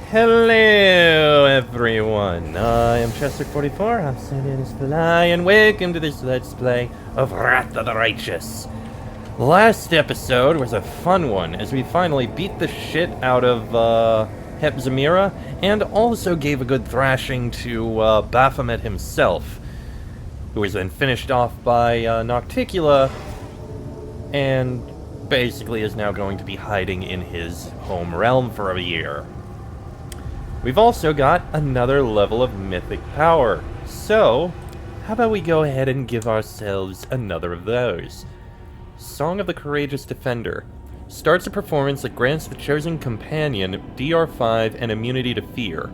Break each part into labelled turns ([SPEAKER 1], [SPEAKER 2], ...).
[SPEAKER 1] Hello, everyone. I am Chester44, also known as Fly, and welcome to this Let's Play of Wrath of the Righteous. Last episode was a fun one, as we finally beat the shit out of Hepzimira, and also gave a good thrashing to Baphomet himself, who was then finished off by Nocticula, and basically is now going to be hiding in his home realm for a year. We've also got another level of mythic power, so how about we go ahead and give ourselves another of those. Song of the Courageous Defender. Starts a performance that grants the chosen companion DR5 and immunity to fear.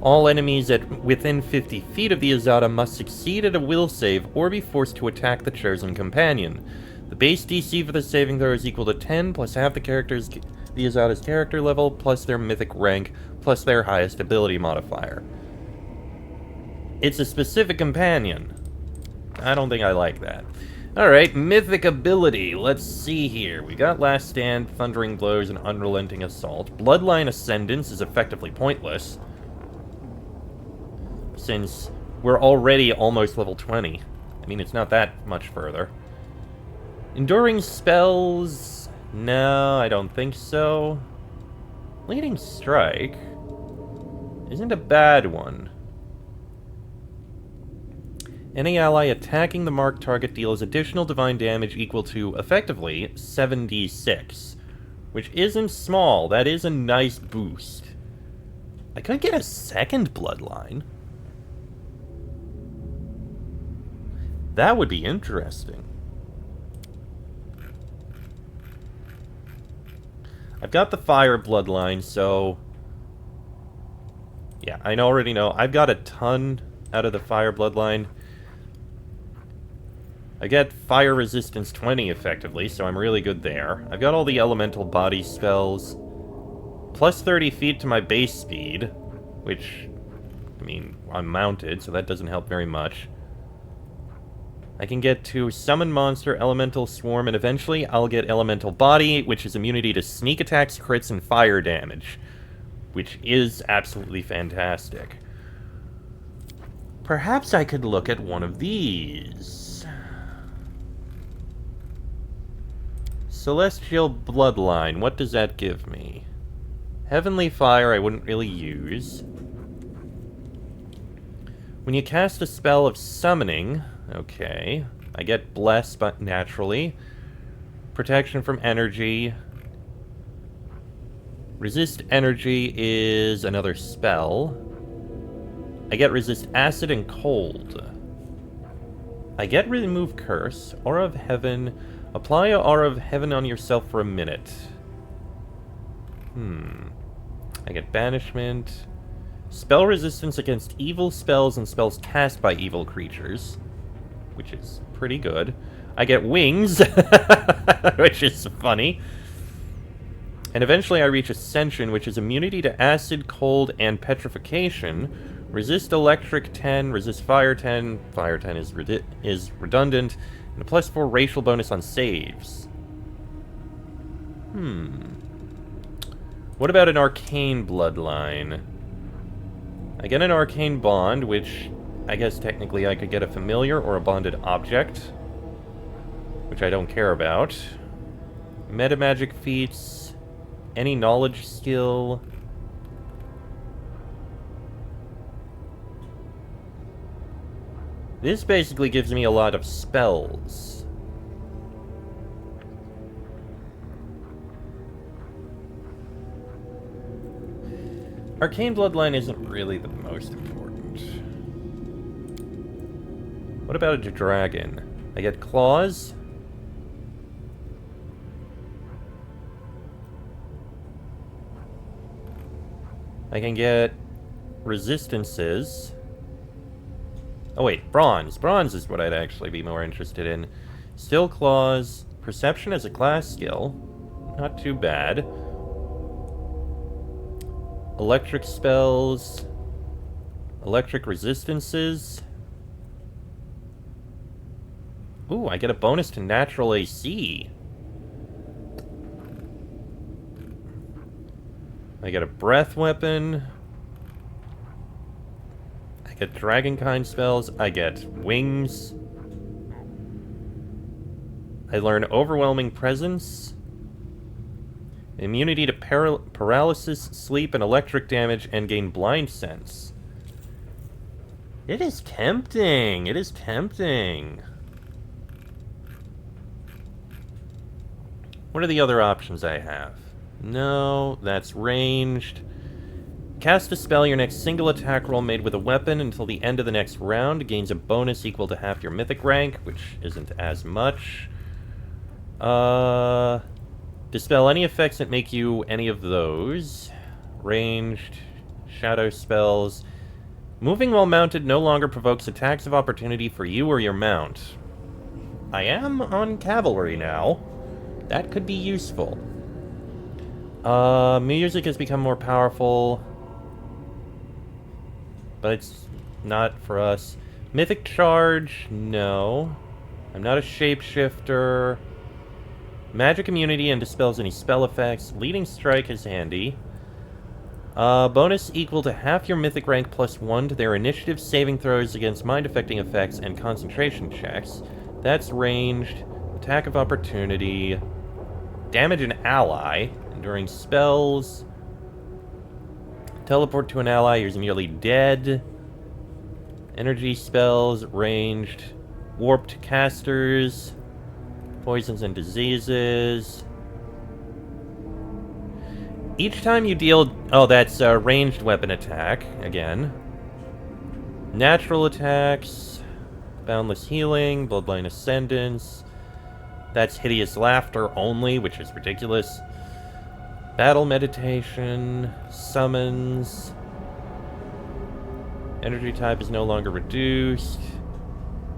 [SPEAKER 1] All enemies within 50 feet of the Azada must succeed at a will save or be forced to attack the chosen companion. The base DC for the saving throw is equal to 10 plus half the Azada's character level, plus their mythic rank, plus their highest ability modifier. It's a specific companion. I don't think I like that. Alright, mythic ability. Let's see here. We got Last Stand, Thundering Blows, and Unrelenting Assault. Bloodline Ascendance is effectively pointless, since we're already almost level 20. I mean, it's not that much further. Enduring Spells... No, I don't think so. Leading Strike isn't a bad one. Any ally attacking the marked target deals additional divine damage equal to, effectively, 7d6. Which isn't small. That is a nice boost. I could get a second bloodline. That would be interesting. I've got the fire bloodline, so... yeah, I already know. I've got a ton out of the fire bloodline. I get fire resistance 20 effectively, so I'm really good there. I've got all the elemental body spells. Plus 30 feet to my base speed, which, I mean, I'm mounted, so that doesn't help very much. I can get to Summon Monster, Elemental Swarm, and eventually I'll get Elemental Body, which is immunity to sneak attacks, crits, and fire damage, which is absolutely fantastic. Perhaps I could look at one of these. Celestial Bloodline, what does that give me? Heavenly Fire I wouldn't really use. When you cast a spell of summoning... okay. I get Bless, but naturally. Protection from energy. Resist energy is another spell. I get resist acid and cold. I get remove curse. Aura of heaven. Apply a aura of heaven on yourself for a minute. I get banishment. Spell resistance against evil spells and spells cast by evil creatures, which is pretty good. I get wings, which is funny. And eventually I reach Ascension, which is immunity to acid, cold, and petrification. Resist electric 10, resist fire 10. Fire 10 is redundant. And a +4 racial bonus on saves. What about an arcane bloodline? I get an arcane bond, which... I guess technically I could get a familiar or a bonded object, which I don't care about. Metamagic feats, any knowledge skill. This basically gives me a lot of spells. Arcane Bloodline isn't really the most important. What about a dragon? I get claws. I can get resistances. Oh wait, bronze. Bronze is what I'd actually be more interested in. Still claws. Perception as a class skill. Not too bad. Electric spells. Electric resistances. Ooh, I get a bonus to natural AC. I get a breath weapon. I get dragonkind spells. I get wings. I learn overwhelming presence. Immunity to paralysis, sleep, and electric damage, and gain blind sense. It is tempting. It is tempting. What are the other options I have? No, that's ranged. Cast a spell, your next single attack roll made with a weapon until the end of the next round gains a bonus equal to half your mythic rank, which isn't as much. Dispel any effects that make you any of those. Ranged. Shadow spells. Moving while mounted no longer provokes attacks of opportunity for you or your mount. I am on cavalry now. That could be useful. Music has become more powerful. But it's not for us. Mythic charge? No. I'm not a shapeshifter. Magic immunity and dispels any spell effects. Leading strike is handy. Bonus equal to half your mythic rank plus 1 to their initiative saving throws against mind-affecting effects and concentration checks. That's ranged. Attack of opportunity. Damage an ally. Enduring spells. Teleport to an ally who's nearly dead. Energy spells. Ranged. Warped casters. Poisons and diseases. Each time you deal... Oh, that's a ranged weapon attack, again. Natural attacks. Boundless healing. Bloodline ascendance. That's hideous laughter only, which is ridiculous. Battle meditation. Summons. Energy type is no longer reduced.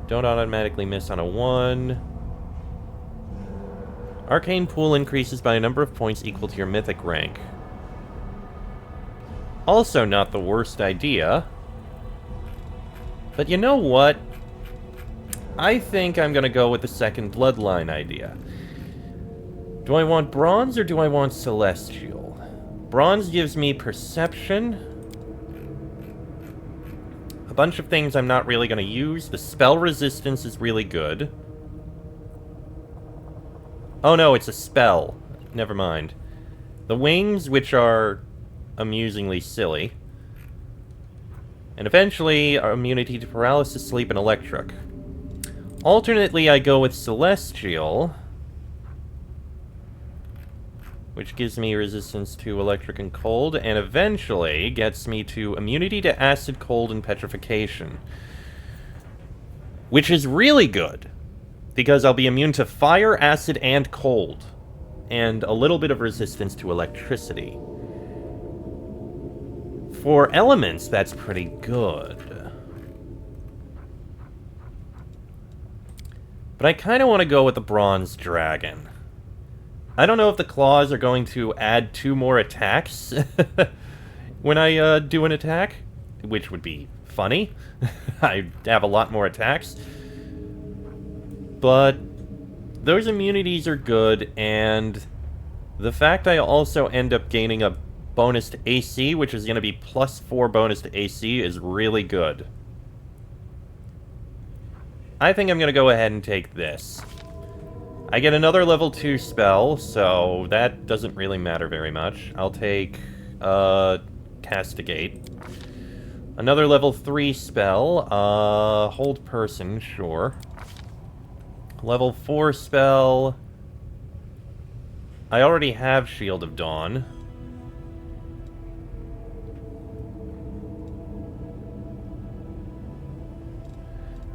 [SPEAKER 1] Don't automatically miss on a 1. Arcane pool increases by a number of points equal to your mythic rank. Also not the worst idea. But you know what? I think I'm gonna go with the second bloodline idea. Do I want bronze or do I want celestial? Bronze gives me perception. A bunch of things I'm not really gonna use. The spell resistance is really good. Oh no, it's a spell. Never mind. The wings, which are amusingly silly. And eventually, our immunity to paralysis, sleep, and electric. Alternately, I go with celestial, which gives me resistance to electric and cold, and eventually gets me to immunity to acid, cold, and petrification. Which is really good. Because I'll be immune to fire, acid, and cold. And a little bit of resistance to electricity. For elements, that's pretty good. But I kind of want to go with the bronze dragon. I don't know if the claws are going to add 2 more attacks when I do an attack. Which would be funny. I have a lot more attacks. But those immunities are good, and the fact I also end up gaining a bonus to AC, which is going to be plus 4 bonus to AC, is really good. I think I'm going to go ahead and take this. I get another level 2 spell, so that doesn't really matter very much. I'll take Castigate. Another level 3 spell, Hold Person, sure. Level 4 spell. I already have Shield of Dawn.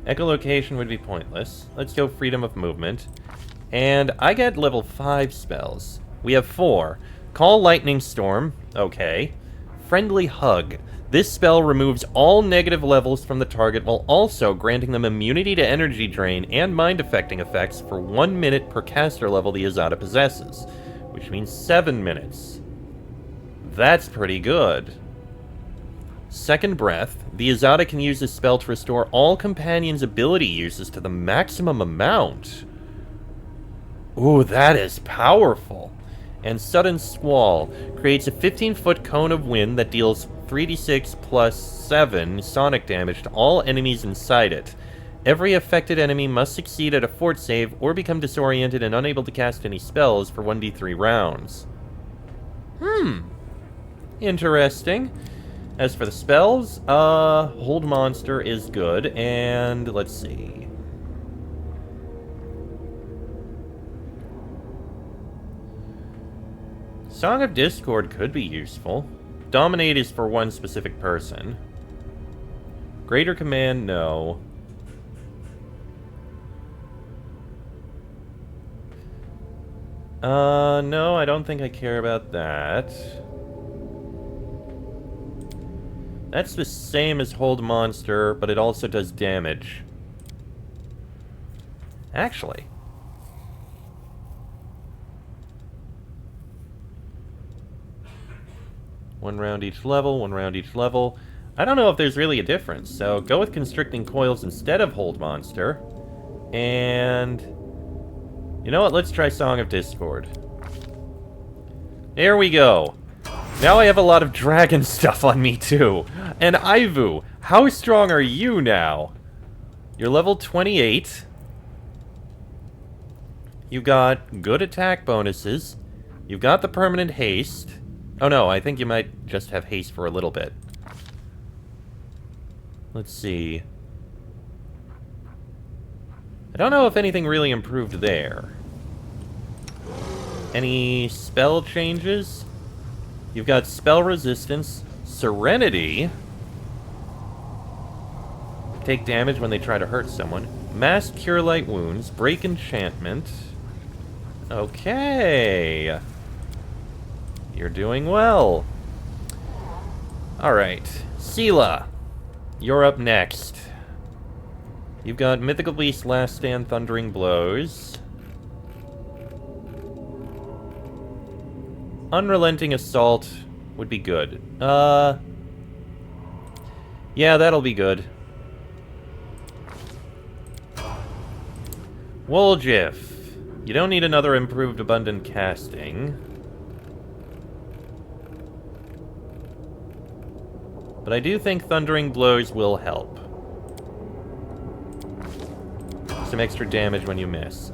[SPEAKER 1] Echolocation would be pointless. Let's go Freedom of Movement. And I get level 5 spells. We have 4. Call Lightning Storm. Okay. Friendly Hug. This spell removes all negative levels from the target while also granting them immunity to energy drain and mind-affecting effects for 1 minute per caster level the Azada possesses, which means 7 minutes. That's pretty good. Second Breath. The Azada can use this spell to restore all companions' ability uses to the maximum amount. Ooh, that is powerful. And Sudden Squall creates a 15-foot cone of wind that deals 3d6 plus 7 sonic damage to all enemies inside it. Every affected enemy must succeed at a fort save or become disoriented and unable to cast any spells for 1d3 rounds. Interesting. As for the spells, Hold Monster is good, and let's see. Song of Discord could be useful. Dominate is for one specific person. Greater Command, no. No, I don't think I care about that. That's the same as Hold Monster, but it also does damage. Actually. One round each level, one round each level. I don't know if there's really a difference, so go with Constricting Coils instead of Hold Monster. And... you know what? Let's try Song of Discord. There we go. Now I have a lot of dragon stuff on me, too. And Ivu, how strong are you now? You're level 28. You've got good attack bonuses. You've got the permanent haste. Oh no, I think you might just have haste for a little bit. Let's see. I don't know if anything really improved there. Any spell changes? You've got Spell Resistance, Serenity. Take damage when they try to hurt someone. Mass Cure Light Wounds, Break Enchantment. Okay. You're doing well. Alright. Sela, you're up next. You've got Mythical Beast, Last Stand, Thundering Blows. Unrelenting Assault would be good. Yeah, that'll be good. Woljif. You don't need another improved Abundant Casting. But I do think Thundering Blows will help. Some extra damage when you miss.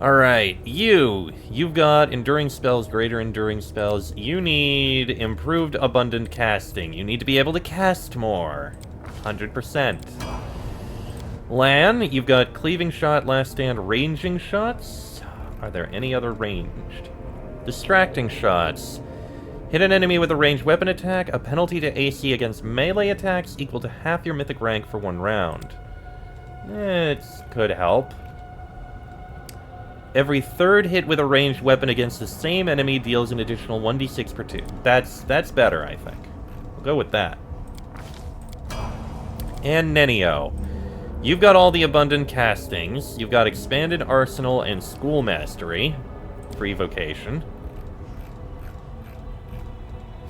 [SPEAKER 1] Alright, you've got Enduring Spells, Greater Enduring Spells. You need Improved Abundant Casting. You need to be able to cast more. 100%. Lan, you've got Cleaving Shot, Last Stand, Ranging Shots. Are there any other ranged? Distracting Shots. Hit an enemy with a ranged weapon attack, a penalty to AC against melee attacks equal to half your mythic rank for 1 round. It could help. Every third hit with a ranged weapon against the same enemy deals an additional 1d6 per 2. That's better, I think. We'll go with that. And Nenio. You've got all the abundant castings. You've got Expanded Arsenal and School Mastery. Free Vocation.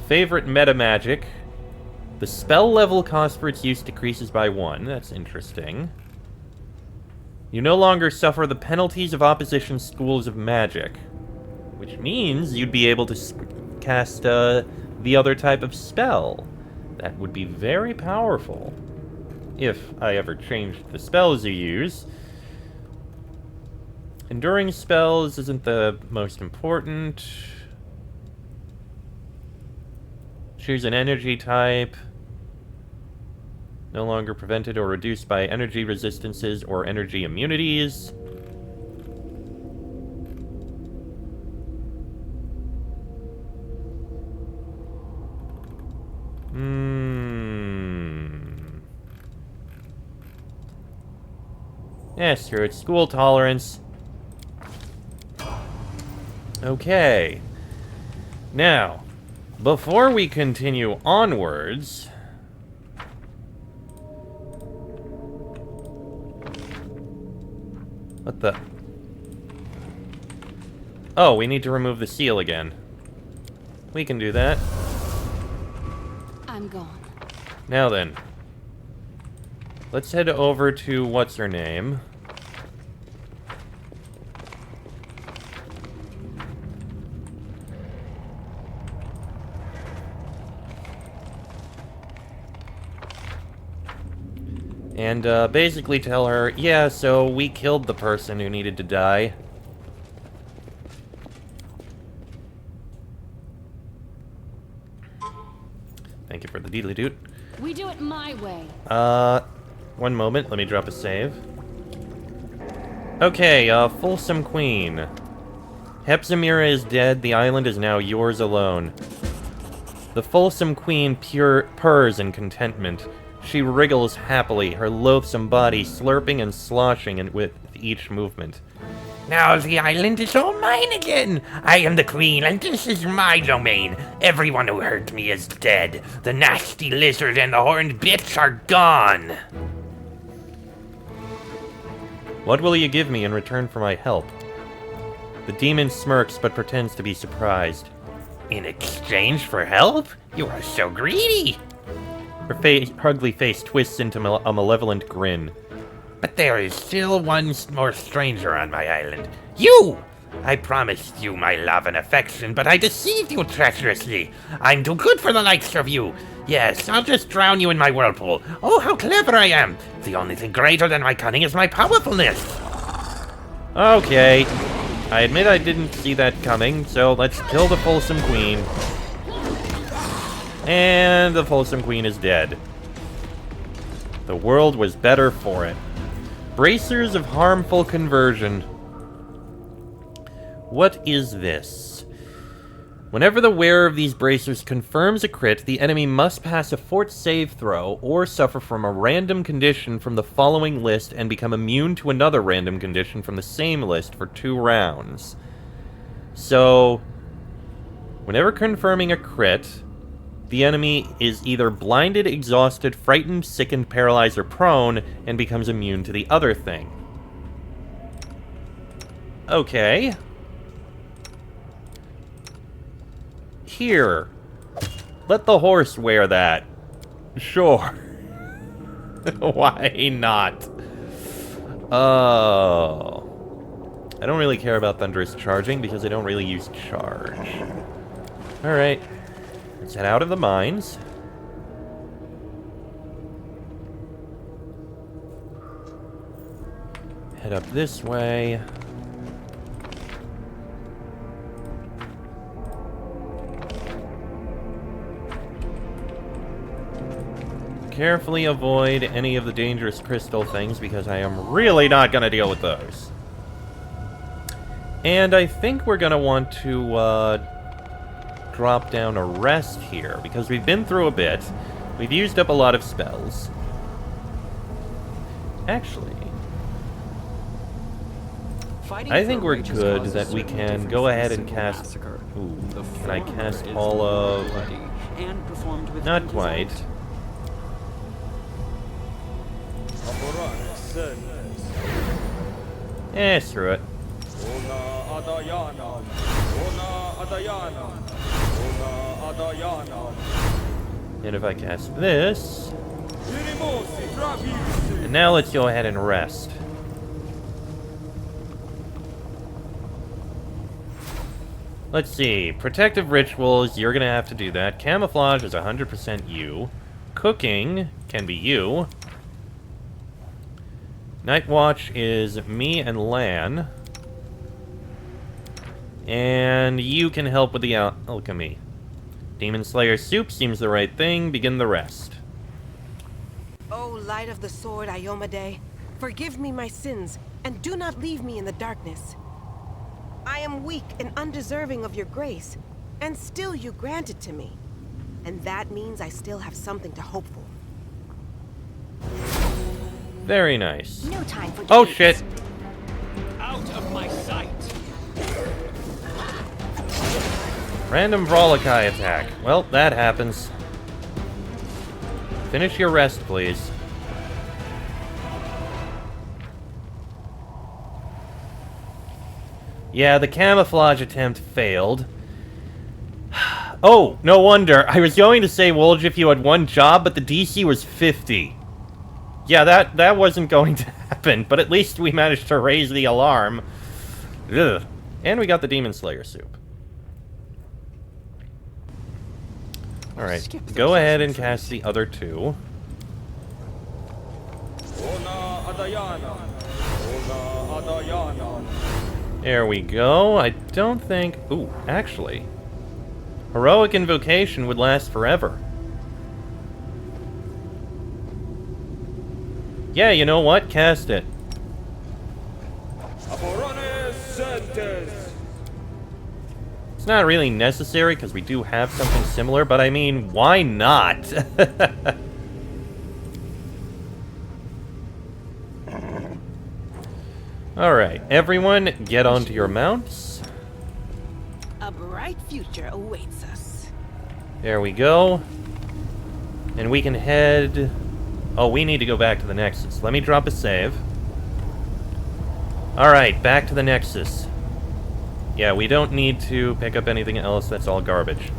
[SPEAKER 1] Favorite meta magic. The spell level cost for its use decreases by 1. That's interesting. You no longer suffer the penalties of opposition schools of magic, which means you'd be able to cast the other type of spell. That would be very powerful, if I ever changed the spells you use. Enduring spells isn't the most important. Choose an energy type. No longer prevented or reduced by energy resistances or energy immunities. Yes, sure, it's school tolerance. Okay. Now, before we continue onwards... What the... Oh, we need to remove the seal again. We can do that.
[SPEAKER 2] I'm gone.
[SPEAKER 1] Now then. Let's head over to what's-her-name. And basically tell her, yeah, so we killed the person who needed to die. Thank you for the deedly doot.
[SPEAKER 2] We do it my way.
[SPEAKER 1] One moment, let me drop a save. Okay, Fulsome Queen. Hepzimira is dead, the island is now yours alone. The Fulsome Queen purrs in contentment. She wriggles happily, her loathsome body slurping and sloshing with each movement.
[SPEAKER 3] Now the island is all mine again. I am the queen, and this is my domain. Everyone who hurt me is dead. The nasty lizard and the horned bitch are gone.
[SPEAKER 1] What will you give me in return for my help? The demon smirks but pretends to be surprised.
[SPEAKER 3] In exchange for help? You are so greedy.
[SPEAKER 1] Her ugly face twists into a malevolent grin.
[SPEAKER 3] But there is still one more stranger on my island. You! I promised you my love and affection, but I deceived you treacherously. I'm too good for the likes of you. Yes, I'll just drown you in my whirlpool. Oh, how clever I am. The only thing greater than my cunning is my powerfulness.
[SPEAKER 1] Okay. I admit I didn't see that coming, so let's kill the Fulsome Queen. And the Fulsome Queen is dead. The world was better for it. Bracers of harmful conversion. What is this? Whenever the wearer of these bracers confirms a crit, the enemy must pass a fort save throw or suffer from a random condition from the following list and become immune to another random condition from the same list for 2 rounds. So, whenever confirming a crit, the enemy is either blinded, exhausted, frightened, sickened, paralyzed, or prone, and becomes immune to the other thing. Okay. Here. Let the horse wear that. Sure. Why not? Oh. I don't really care about Thunderous Charging because I don't really use charge. Alright. Let's head out of the mines. Head up this way. Carefully avoid any of the dangerous crystal things because I am really not going to deal with those. And I think we're going to want to drop down a rest here because we've been through a bit. We've used up a lot of spells. Actually, I think we're good that we can go ahead and cast... Ooh, can I cast all of... Not quite. Screw it. And if I cast this... And now let's go ahead and rest. Let's see. Protective Rituals, you're gonna have to do that. Camouflage is 100% you. Cooking can be you. Night Watch is me and Lan. And you can help with the alchemy. Demon Slayer Soup seems the right thing. Begin the rest.
[SPEAKER 4] O light of the sword, Iomade, forgive me my sins, and do not leave me in the darkness. I am weak and undeserving of your grace, and still you grant it to me. And that means I still have something to hope for.
[SPEAKER 1] Very nice.
[SPEAKER 2] No time for
[SPEAKER 1] Oh shit!
[SPEAKER 5] Out of my sight!
[SPEAKER 1] Random Vrolikai attack. Well, that happens. Finish your rest, please. Yeah, the camouflage attempt failed. Oh, no wonder. I was going to say, Wolge, if you had one job, but the DC was 50. Yeah, that wasn't going to happen, but at least we managed to raise the alarm. Ugh. And we got the Demon Slayer Soup. Alright, go ahead and cast the other 2. There we go. I don't think... Ooh, actually. Heroic Invocation would last forever. Yeah, you know what? Cast it. It's not really necessary, because we do have something similar, but I mean, why not? Alright, everyone, get onto your mounts.
[SPEAKER 4] A bright future awaits us.
[SPEAKER 1] There we go. And we can head... Oh, we need to go back to the Nexus. Let me drop a save. Alright, back to the Nexus. Yeah, we don't need to pick up anything else. That's all garbage.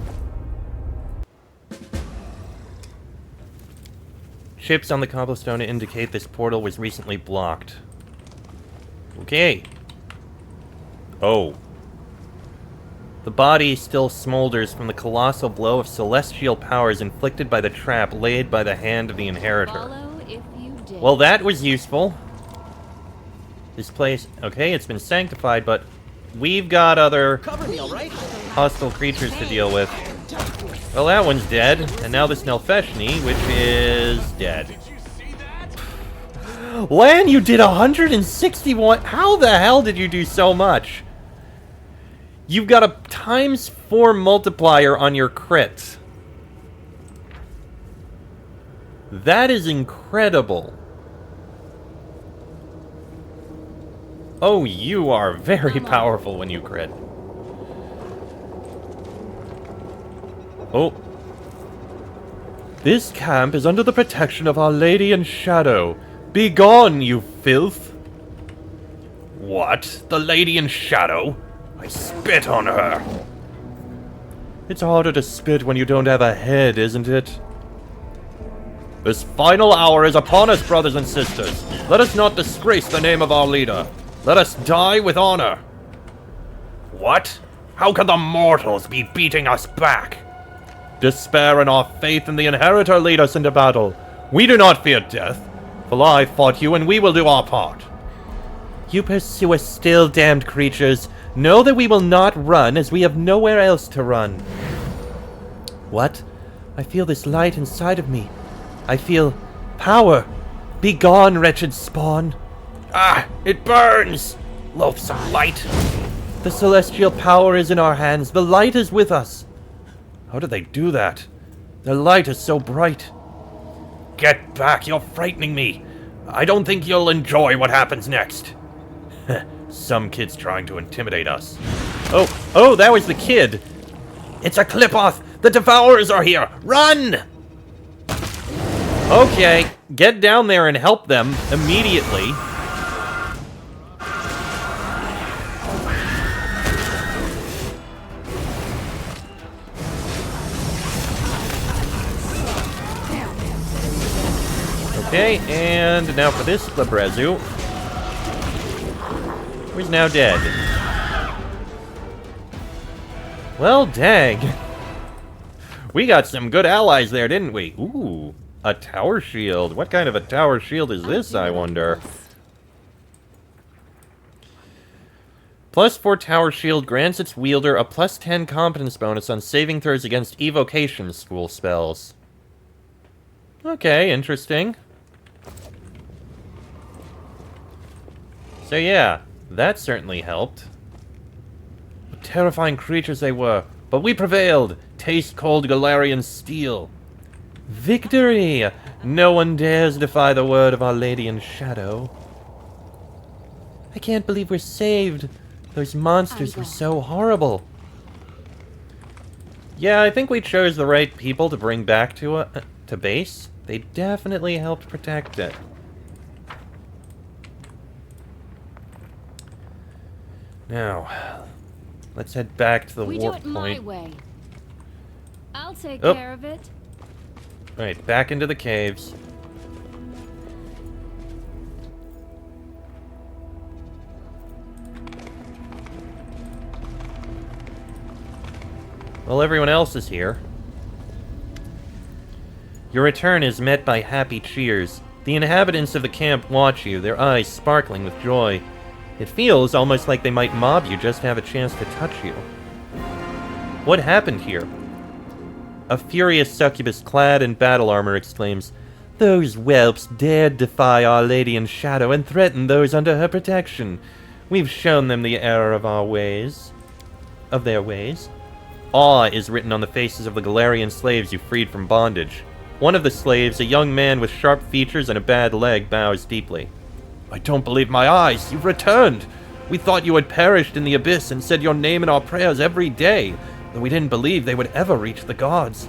[SPEAKER 1] Chips on the cobblestone indicate this portal was recently blocked. Okay. Oh. The body still smolders from the colossal blow of celestial powers inflicted by the trap laid by the hand of the Inheritor.
[SPEAKER 2] Follow if you dare.
[SPEAKER 1] Well, that was useful. This place... Okay, it's been sanctified, but we've got other hostile creatures to deal with. Well, that one's dead, and now this Nelfeshni, which is dead. Lan, you did 161... How the hell did you do so much? You've got a ×4 multiplier on your crit. That is incredible. Oh, you are very powerful when you crit. Oh. This camp is under the protection of Our Lady in Shadow. Begone, you filth!
[SPEAKER 3] What? The Lady in Shadow? I spit on her.
[SPEAKER 1] It's harder to spit when you don't have a head, isn't it? This final hour is upon us, brothers and sisters. Let us not disgrace the name of our leader. Let us die with honor.
[SPEAKER 3] What? How can the mortals be beating us back?
[SPEAKER 1] Despair and our faith in the Inheritor lead us into battle. We do not fear death, for I fought you and we will do our part. You pursue us still, damned creatures. Know that we will not run, as we have nowhere else to run. What? I feel this light inside of me. I feel power. Begone, wretched spawn.
[SPEAKER 3] Ah, it burns! Loathsome light.
[SPEAKER 1] The celestial power is in our hands. The light is with us. How do they do that? The light is so bright.
[SPEAKER 3] Get back, you're frightening me. I don't think you'll enjoy what happens next.
[SPEAKER 1] Some kid's trying to intimidate us. Oh, that was the kid.
[SPEAKER 3] It's a Clip-Off! The Devourers are here! Run!
[SPEAKER 1] Okay, get down there and help them immediately. Okay, and now for this Labrezu. He's now dead. Well, dang. We got some good allies there, didn't we? Ooh, a tower shield. What kind of a tower shield is this, I wonder? +4 tower shield grants its wielder a +10 competence bonus on saving throws against evocation school spells. Okay, interesting. So yeah, that certainly helped. What terrifying creatures they were, but we prevailed. Taste cold Galarian steel. Victory! No one dares defy the word of Our Lady in Shadow. I can't believe we're saved. Those monsters were so horrible. Yeah, I think we chose the right people to bring back to base. They definitely helped protect it. Now, let's head back to the
[SPEAKER 2] We
[SPEAKER 1] warp
[SPEAKER 2] do it my
[SPEAKER 1] point.
[SPEAKER 2] way. I'll take
[SPEAKER 1] Oh.
[SPEAKER 2] care of it.
[SPEAKER 1] Right, back into the caves. Well, everyone else is here. Your return is met by happy cheers. The inhabitants of the camp watch you, their eyes sparkling with joy. It feels almost like they might mob you just to have a chance to touch you. What happened here? A furious succubus clad in battle armor exclaims, "Those whelps dared defy Our Lady in Shadow and threaten those under her protection. We've shown them the error of our ways. Of their ways." Awe is written on the faces of the Galarian slaves you freed from bondage. One of the slaves, a young man with sharp features and a bad leg, bows deeply. "I don't believe my eyes. You've returned. We thought you had perished in the abyss and said your name in our prayers every day, though we didn't believe they would ever reach the gods.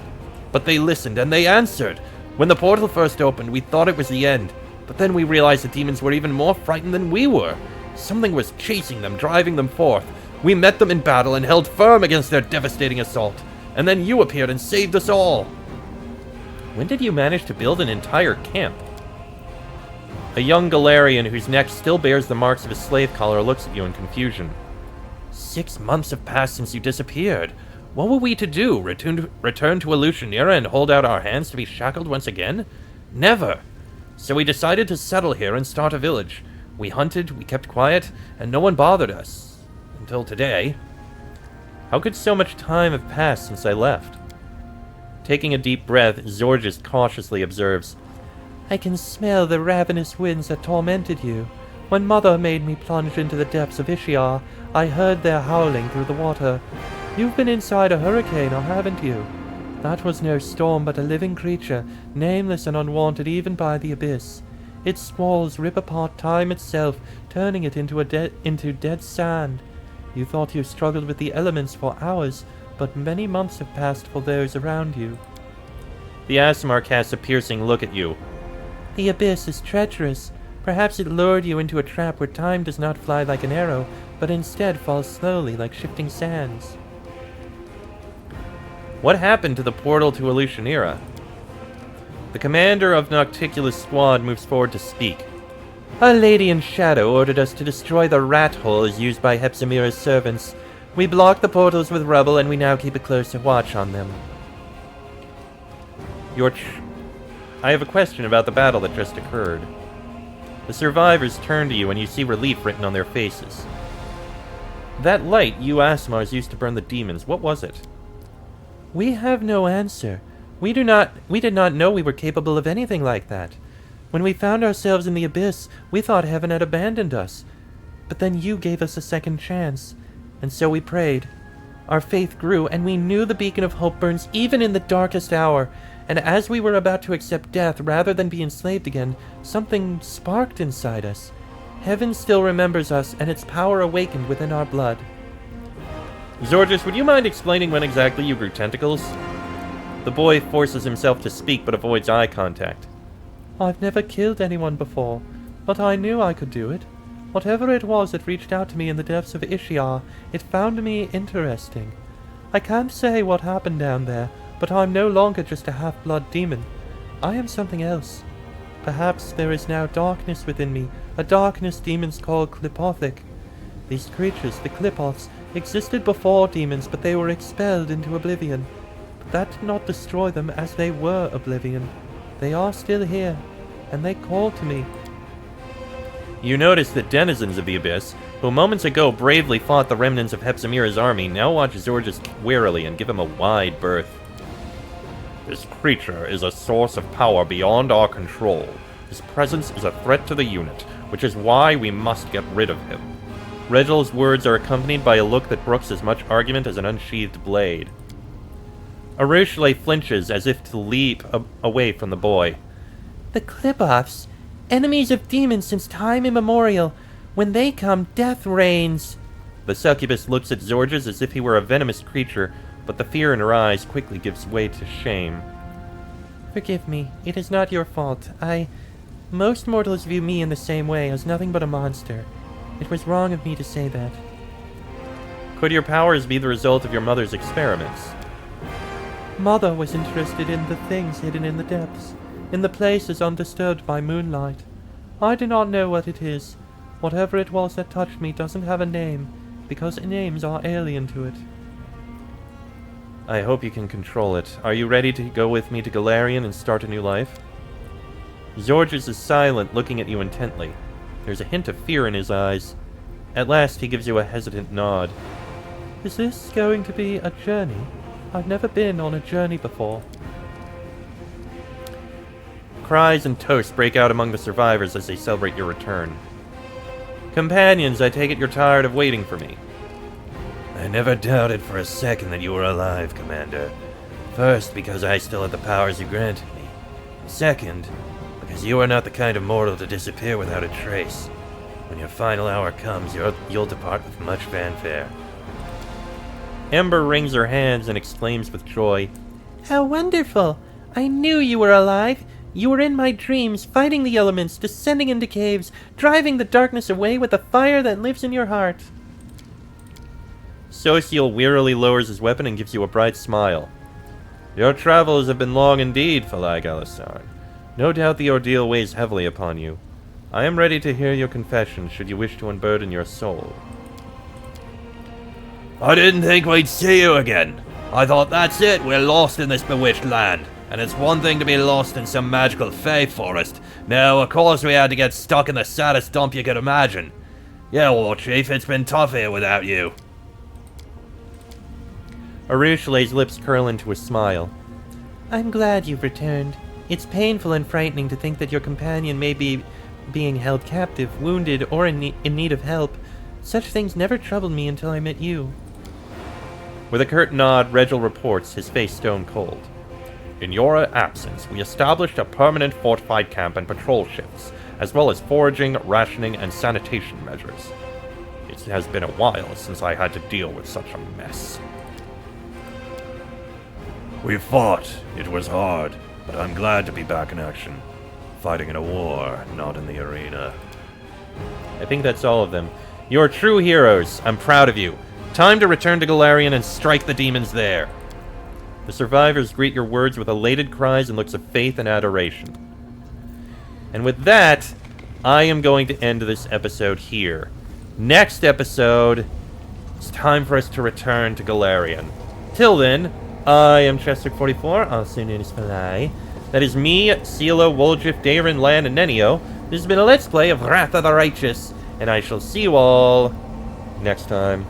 [SPEAKER 1] But they listened and they answered. When the portal first opened, we thought it was the end, but then we realized the demons were even more frightened than we were. Something was chasing them, driving them forth. We met them in battle and held firm against their devastating assault, and then you appeared and saved us all." When did you manage to build an entire camp? A young Galarian whose neck still bears the marks of his slave collar looks at you in confusion. 6 months have passed since you disappeared. What were we to do? Return to Elutionera and hold out our hands to be shackled once again? Never! So we decided to settle here and start a village. We hunted, we kept quiet, and no one bothered us. Until today. How could so much time have passed since I left? Taking a deep breath, Zorges cautiously observes, "I can smell the ravenous winds that tormented you. When Mother made me plunge into the depths of Ishiar, I heard their howling through the water. You've been inside a hurricane, or haven't you? That was no storm, but a living creature, nameless and unwanted even by the abyss. Its squalls rip apart time itself, turning it into dead sand. You thought you struggled with the elements for hours, but many months have passed for those around you." The Aasimar casts a piercing look at you. "The abyss is treacherous. Perhaps it lured you into a trap where time does not fly like an arrow, but instead falls slowly like shifting sands." What happened to the portal to Elutionera? The commander of Nocticula's squad moves forward to speak. "Our Lady in Shadow ordered us to destroy the rat holes used by Hepzimira's servants. We blocked the portals with rubble, and we now keep a closer watch on them." I have a question about the battle that just occurred. The survivors turn to you, and you see relief written on their faces. That light you Aasimars used to burn the demons, what was it? "We have no answer. We did not know we were capable of anything like that. When we found ourselves in the abyss, we thought heaven had abandoned us. But then you gave us a second chance, and so we prayed. Our faith grew, and we knew the beacon of hope burns even in the darkest hour. And as we were about to accept death rather than be enslaved again, something sparked inside us. Heaven still remembers us, and its power awakened within our blood." Zorges, would you mind explaining when exactly you grew tentacles? The boy forces himself to speak but avoids eye contact. "I've never killed anyone before, but I knew I could do it. Whatever it was that reached out to me in the depths of Ishiar, it found me interesting. I can't say what happened down there, but I'm no longer just a half-blood demon. I am something else. Perhaps there is now darkness within me, a darkness demons call Clipothic. These creatures, the Clipoths, existed before demons, but they were expelled into oblivion. But that did not destroy them, as they were oblivion. They are still here, and they call to me." You notice that denizens of the Abyss, who moments ago bravely fought the remnants of Hepzimira's army, now watch Zorges warily and give him a wide berth. "This creature is a source of power beyond our control. His presence is a threat to the unit, which is why we must get rid of him." Regel's words are accompanied by a look that brooks as much argument as an unsheathed blade. Arushale flinches as if to leap away from the boy. "The Clipoths, enemies of demons since time immemorial. When they come, death reigns." The succubus looks at Zorges as if he were a venomous creature, but the fear in her eyes quickly gives way to shame. "Forgive me. It is not your fault. Most mortals view me in the same way, as nothing but a monster. It was wrong of me to say that." Could your powers be the result of your mother's experiments? "Mother was interested in the things hidden in the depths, in the places undisturbed by moonlight. I do not know what it is. Whatever it was that touched me doesn't have a name, because names are alien to it." I hope you can control it. Are you ready to go with me to Galarian and start a new life? Zorges is silent, looking at you intently. There's a hint of fear in his eyes. At last, he gives you a hesitant nod. Is this going to be a journey? I've never been on a journey before. Cries and toasts break out among the survivors as they celebrate your return. Companions, I take it you're tired of waiting for me. I never doubted for a second that you were alive, Commander. First, because I still had the powers you granted me. Second, because you are not the kind of mortal to disappear without a trace. When your final hour comes, you'll depart with much fanfare. Ember wrings her hands and exclaims with joy, How wonderful! I knew you were alive! You were in my dreams, fighting the elements, descending into caves, driving the darkness away with the fire that lives in your heart. Sociel wearily lowers his weapon and gives you a bright smile. Your travels have been long indeed, Falai Galasarn. No doubt the ordeal weighs heavily upon you. I am ready to hear your confession should you wish to unburden your soul.
[SPEAKER 3] I didn't think we'd see you again. I thought that's it, we're lost in this bewitched land. And it's one thing to be lost in some magical fae forest. Now, of course we had to get stuck in the saddest dump you could imagine. Yeah, War Chief, it's been tough here without you.
[SPEAKER 1] Arushale's lips curl into a smile. I'm glad you've returned. It's painful and frightening to think that your companion may be being held captive, wounded, or in need of help. Such things never troubled me until I met you. With a curt nod, Regil reports, his face stone cold. In your absence, we established a permanent fortified camp and patrol shifts, as well as foraging, rationing, and sanitation measures. It has been a while since I had to deal with such a mess. We fought. It was hard, but I'm glad to be back in action. Fighting in a war, not in the arena. I think that's all of them. You're true heroes. I'm proud of you. Time to return to Galarian and strike the demons there. The survivors greet your words with elated cries and looks of faith and adoration. And with that, I am going to end this episode here. Next episode, it's time for us to return to Galarian. Till then, I am Chester44, also known as Falai. That is me, Cielo, Woljif, Darin, Lan, and Nenio. This has been a Let's Play of Wrath of the Righteous, and I shall see you all next time.